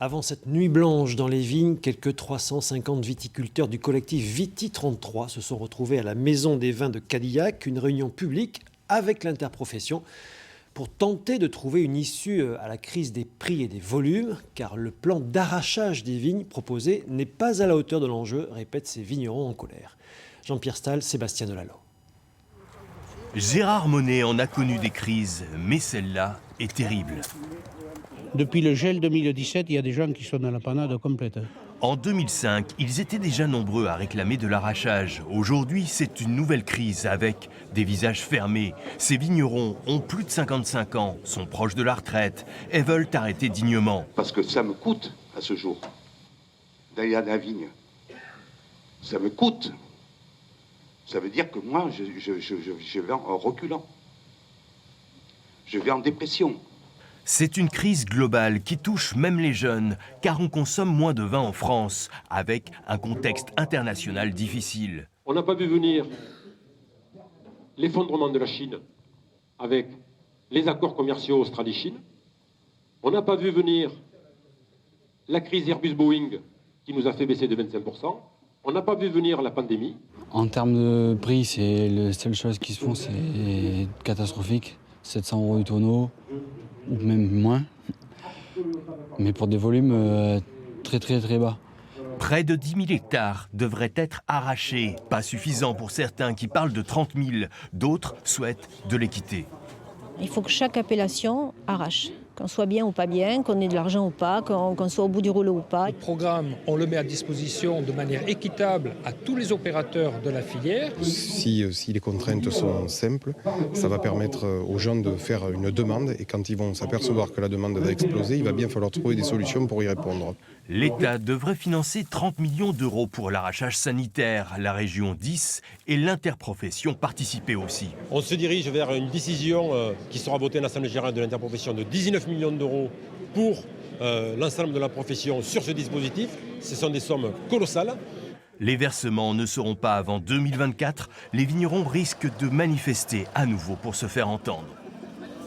Avant cette nuit blanche dans les vignes, quelques 350 viticulteurs du collectif Viti 33 se sont retrouvés à la Maison des Vins de Cadillac, une réunion publique avec l'interprofession pour tenter de trouver une issue à la crise des prix et des volumes, car le plan d'arrachage des vignes proposé n'est pas à la hauteur de l'enjeu, répètent ces vignerons en colère. Jean-Pierre Stahl, Sébastien Delallot. Gérard Monnet en a connu des crises, mais celle-là est terrible. Depuis le gel 2017, il y a des gens qui sont dans la panade complète. En 2005, ils étaient déjà nombreux à réclamer de l'arrachage. Aujourd'hui, c'est une nouvelle crise avec des visages fermés. Ces vignerons ont plus de 55 ans, sont proches de la retraite et veulent arrêter dignement. Parce que ça me coûte à ce jour d'aller à la vigne. Ça me coûte. Ça veut dire que moi, je vais en reculant. Je vais en dépression. C'est une crise globale qui touche même les jeunes, car on consomme moins de vin en France, avec un contexte international difficile. On n'a pas vu venir l'effondrement de la Chine avec les accords commerciaux Australie-Chine. On n'a pas vu venir la crise Airbus-Boeing qui nous a fait baisser de 25%. On n'a pas vu venir la pandémie. En termes de prix, c'est les seules choses qui se font, c'est catastrophique. 700 € du tonneau, ou même moins. Mais pour des volumes très bas. Près de 10 000 hectares devraient être arrachés. Pas suffisant pour certains qui parlent de 30 000. D'autres souhaitent de l'équité. Il faut que chaque appellation arrache. Qu'on soit bien ou pas bien, qu'on ait de l'argent ou pas, qu'on soit au bout du rouleau ou pas. Le programme, on le met à disposition de manière équitable à tous les opérateurs de la filière. Si les contraintes sont simples, ça va permettre aux gens de faire une demande et quand ils vont s'apercevoir que la demande va exploser, il va bien falloir trouver des solutions pour y répondre. L'État devrait financer 30 millions d'euros pour l'arrachage sanitaire, la région 10 et l'interprofession participer aussi. On se dirige vers une décision qui sera votée à l'Assemblée générale de l'interprofession de 19 millions d'euros pour l'ensemble de la profession sur ce dispositif. Ce sont des sommes colossales. Les versements ne seront pas avant 2024. Les vignerons risquent de manifester à nouveau pour se faire entendre.